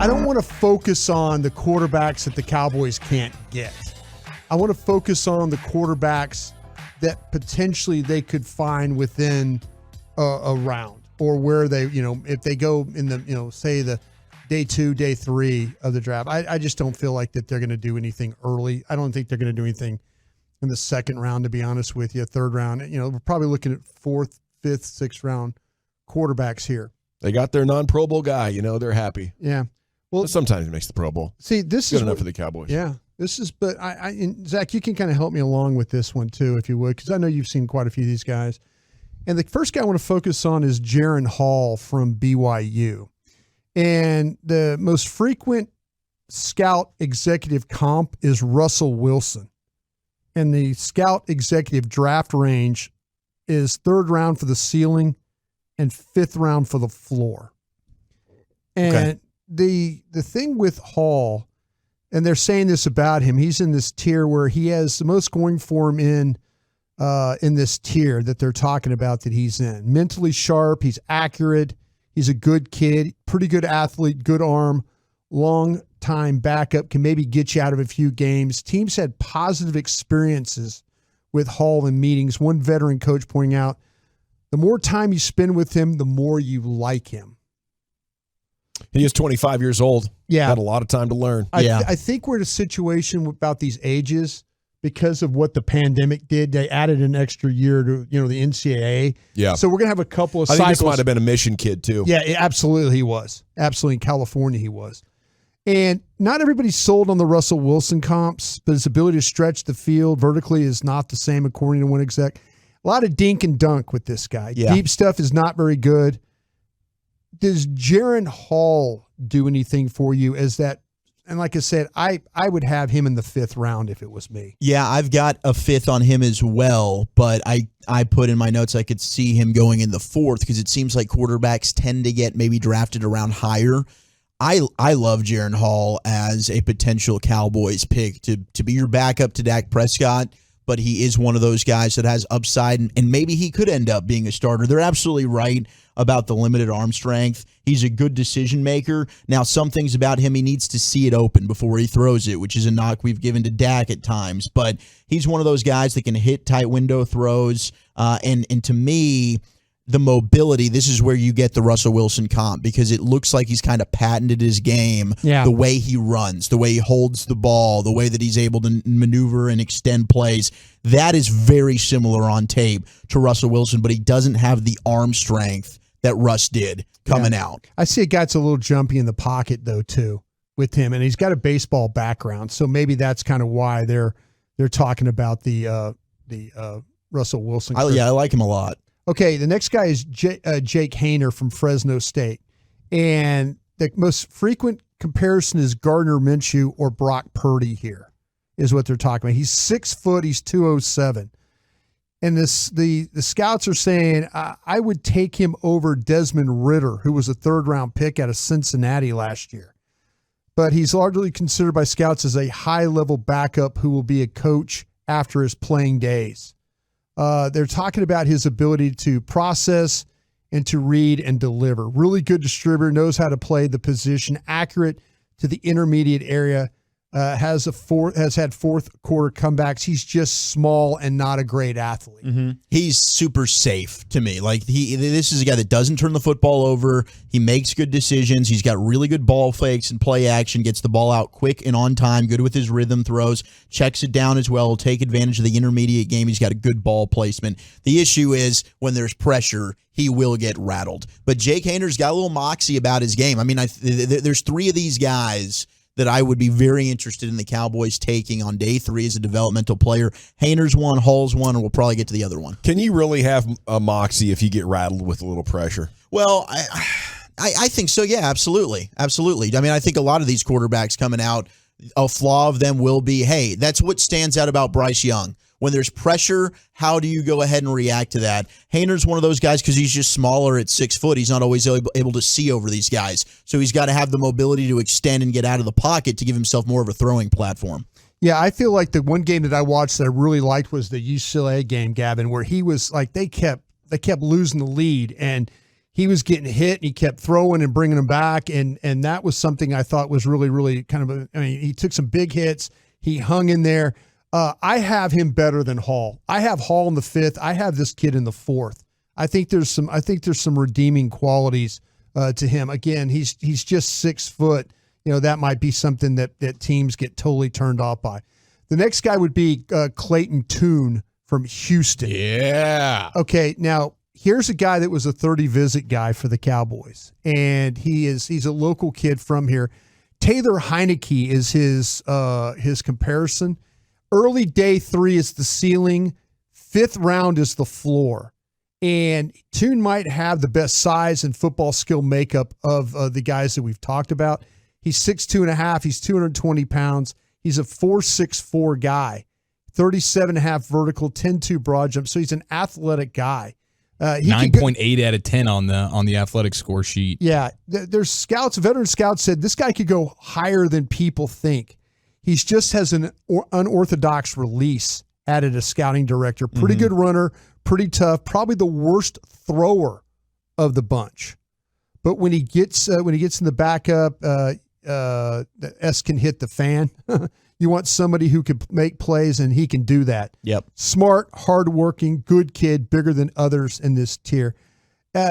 don't want to focus on the quarterbacks that the Cowboys can't get. I want to focus on the quarterbacks that potentially they could find within a round, or where they, if they go in the, say the day 2, day 3 of the draft. I just don't feel like that they're going to do anything early. I don't think they're going to do anything in the second round, to be honest with you. Third round, we're probably looking at 4th, 5th, 6th round quarterbacks here. They got their non-Pro Bowl guy. They're happy. Yeah. Well, but sometimes he makes the Pro Bowl. See, this good is enough for the Cowboys. Yeah. This is, but Zach, you can kind of help me along with this one too, if you would, because I know you've seen quite a few of these guys. And the first guy I want to focus on is Jaren Hall from BYU. And the most frequent scout executive comp is Russell Wilson. And the scout executive draft range is 3rd round for the ceiling and 5th round for the floor. And the thing with Hall, and they're saying this about him, he's in this tier where he has the most going for him in this tier that they're talking about that he's in. Mentally sharp, he's accurate, he's a good kid, pretty good athlete, good arm, long time backup, can maybe get you out of a few games. Teams had positive experiences with Hall in meetings. One veteran coach pointing out, the more time you spend with him, the more you like him. He is 25 years old. Yeah. Got a lot of time to learn. I think we're in a situation about these ages because of what the pandemic did. They added an extra year to, the NCAA. Yeah. So we're going to have a couple of I cycles. think this might have been a mission kid, too. Yeah, absolutely he was. Absolutely. In California he was. And not everybody's sold on the Russell Wilson comps, but his ability to stretch the field vertically is not the same, according to one exec. A lot of dink and dunk with this guy. Yeah. Deep stuff is not very good. Does Jaren Hall do anything for you as that? And like I said, I would have him in the 5th round if it was me. Yeah, I've got a 5th on him as well, but I put in my notes I could see him going in the 4th because it seems like quarterbacks tend to get maybe drafted around higher. I love Jaren Hall as a potential Cowboys pick to be your backup to Dak Prescott, but he is one of those guys that has upside, and maybe he could end up being a starter. They're absolutely right about the limited arm strength. He's a good decision maker. Now, some things about him, he needs to see it open before he throws it, which is a knock we've given to Dak at times. But he's one of those guys that can hit tight window throws. And to me, the mobility, this is where you get the Russell Wilson comp because it looks like he's kind of patented his game. Yeah. The way he runs, the way he holds the ball, the way that he's able to maneuver and extend plays. That is very similar on tape to Russell Wilson, but he doesn't have the arm strength that Russ did coming out. I see a guy that's a little jumpy in the pocket, though, too, with him. And he's got a baseball background, so maybe that's kind of why they're talking about the Russell Wilson. I like him a lot. Okay, the next guy is Jake Haener from Fresno State. And the most frequent comparison is Gardner Minshew or Brock Purdy here, is what they're talking about. He's 6 foot, he's 207. And the scouts are saying, I would take him over Desmond Ridder, who was a 3rd-round pick out of Cincinnati last year. But he's largely considered by scouts as a high-level backup who will be a coach after his playing days. They're talking about his ability to process and to read and deliver. Really good distributor, knows how to play the position, accurate to the intermediate area, has had 4th quarter comebacks. He's just small and not a great athlete. Mm-hmm. He's super safe to me. Like this is a guy that doesn't turn the football over. He makes good decisions. He's got really good ball fakes and play action, gets the ball out quick and on time, good with his rhythm throws, checks it down as well, will take advantage of the intermediate game. He's got a good ball placement. The issue is when there's pressure, he will get rattled. But Jake Haener's got a little moxie about his game. I mean, there's 3 of these guys that I would be very interested in the Cowboys taking on day 3 as a developmental player. Haener's one, Hall's one, and we'll probably get to the other one. Can you really have a moxie if you get rattled with a little pressure? Well, I think so, yeah, absolutely. Absolutely. I mean, I think a lot of these quarterbacks coming out, a flaw of them will be, hey, that's what stands out about Bryce Young. When there's pressure, how do you go ahead and react to that? Haener's one of those guys because he's just smaller at 6 foot. He's not always able to see over these guys. So he's got to have the mobility to extend and get out of the pocket to give himself more of a throwing platform. Yeah, I feel like the one game that I watched that I really liked was the UCLA game, Gavin, where he was like they kept losing the lead, and he was getting hit and he kept throwing and bringing them back. And that was something I thought was really, really kind of he took some big hits. He hung in there. I have him better than Hall. I have Hall in the 5th. I have this kid in the 4th. I think there's some redeeming qualities to him. Again, he's just 6 foot. That might be something that teams get totally turned off by. The next guy would be Clayton Tune from Houston. Yeah. Okay, now here's a guy that was a 30 visit guy for the Cowboys, and he's a local kid from here. Taylor Heineke is his comparison. Early day 3 is the ceiling. 5th round is the floor. And Tune might have the best size and football skill makeup of the guys that we've talked about. He's 6'2.5". He's 220 pounds. He's a 4.64 guy, 37.5 vertical, 10.2 broad jump. So he's an athletic guy. 9.8 out of 10 on the athletic score sheet. Yeah, there's veteran scouts said this guy could go higher than people think. He just has an unorthodox release, added a scouting director. Pretty good runner, pretty tough, probably the worst thrower of the bunch. But when he gets in the backup, the S can hit the fan. You want somebody who could make plays, and he can do that. Yep. Smart, hardworking, good kid, bigger than others in this tier.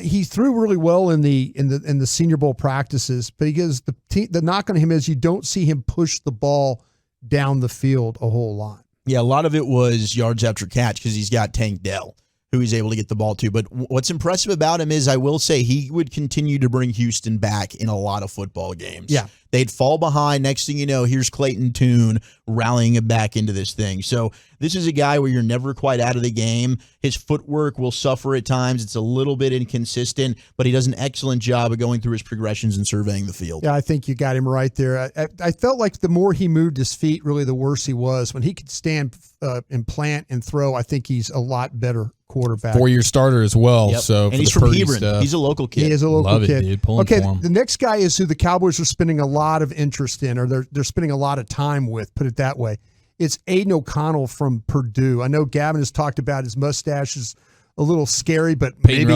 He threw really well in the Senior Bowl practices, but because the knock on him is you don't see him push the ball down the field a whole lot. Yeah, a lot of it was yards after catch because he's got Tank Dell, who he's able to get the ball to. But what's impressive about him is I will say he would continue to bring Houston back in a lot of football games. Yeah. They'd fall behind. Next thing you know, here's Clayton Tune rallying it back into this thing. So this is a guy where you're never quite out of the game. His footwork will suffer at times. It's a little bit inconsistent, but he does an excellent job of going through his progressions and surveying the field. Yeah, I think you got him right there. I felt like the more he moved his feet, really the worse he was. When he could stand and plant and throw, I think he's a lot better quarterback. 4-year starter as well. Yep. So and he's from Hebron. He's a local kid. He is a local Love kid. It, dude. Pulling okay, for him. the next guy is who the Cowboys are spending a lot of interest in, or they're spending a lot of time with, put it that way. It's Aidan O'Connell from Purdue. I know Gavin has talked about his mustache is a little scary, but maybe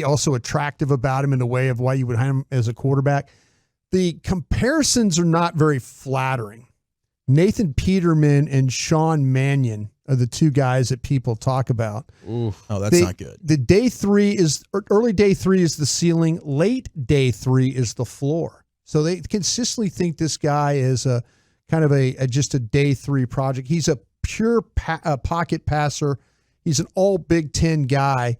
also attractive about him in a way of why you would hire him as a quarterback. The comparisons are not very flattering. Nathan Peterman and Sean Mannion are the two guys that people talk about. Oof. Oh, that's not good. The early day 3 is the ceiling. Late day 3 is the floor. So they consistently think this guy is a kind of just a day 3 project. He's a pure pocket passer. He's an all Big Ten guy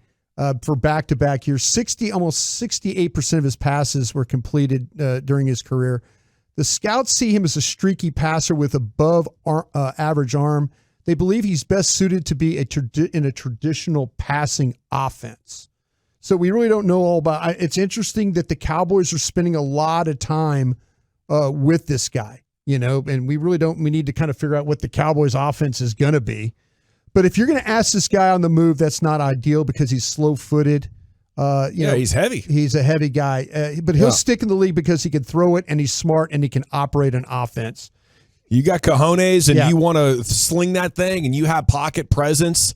for back-to-back years. Almost 68% of his passes were completed during his career. The scouts see him as a streaky passer with above average arm. They believe he's best suited to be in a traditional passing offense. So we really don't know all about it. It's interesting that the Cowboys are spending a lot of time with this guy, and we need to kind of figure out what the Cowboys offense is going to be. But if you're going to ask this guy on the move, that's not ideal because he's slow-footed. He's heavy. He's a heavy guy, but he'll stick in the league because he can throw it and he's smart and he can operate an offense. You got cojones and you want to sling that thing and you have pocket presence,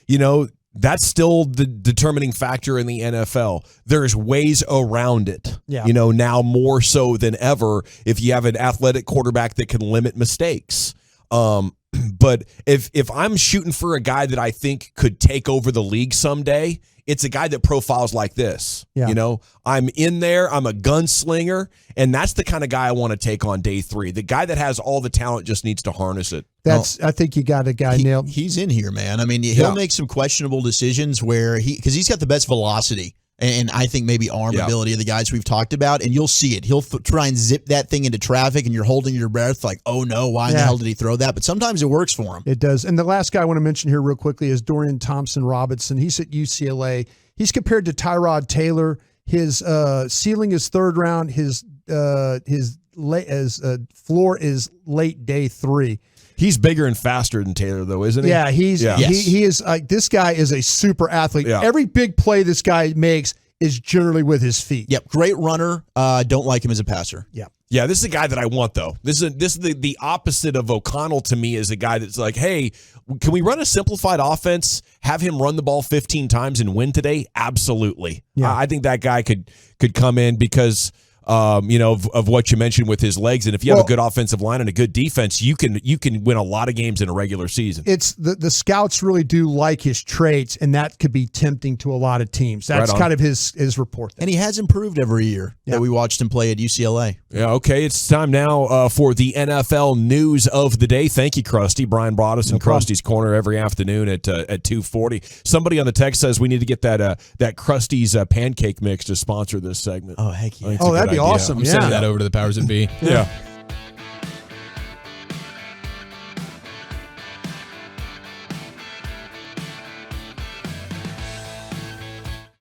that's still the determining factor in the NFL. There's ways around it, now more so than ever if you have an athletic quarterback that can limit mistakes. But if I'm shooting for a guy that I think could take over the league someday, it's a guy that profiles like this. Yeah. I'm in there. I'm a gunslinger. And that's the kind of guy I want to take on day 3. The guy that has all the talent just needs to harness it. I think you got a guy nailed. He's in here, man. I mean, he'll make some questionable decisions because he's got the best velocity. And I think maybe arm ability of the guys we've talked about, and you'll see it. He'll try and zip that thing into traffic, and you're holding your breath like, oh, no, why in the hell did he throw that? But sometimes it works for him. It does. And the last guy I want to mention here real quickly is Dorian Thompson-Robinson. He's at UCLA. He's compared to Tyrod Taylor. His ceiling is 3rd round. His floor is late day 3. He's bigger and faster than Taylor, though, isn't he? Yeah, he is. This guy is a super athlete. Yeah. Every big play this guy makes is generally with his feet. Yep, great runner. Don't like him as a passer. Yeah. Yeah, this is a guy that I want, though. This is the opposite of O'Connell to me, is a guy that's like, hey, can we run a simplified offense, have him run the ball 15 times and win today? Absolutely. Yeah. I think that guy could come in because of what you mentioned with his legs, and if you have a good offensive line and a good defense, you can win a lot of games in a regular season. It's the scouts really do like his traits, and that could be tempting to a lot of teams. That's kind of his report. And he has improved every year that we watched him play at UCLA. Yeah, okay. It's time now for the NFL news of the day. Thank you, Krusty. Brian brought us in Krusty's Corner every afternoon at 2:40. Somebody on the text says we need to get that Krusty's pancake mix to sponsor this segment. Oh, heck yeah. Oh, that'd be awesome. I'm sending that over to the powers that be. Yeah.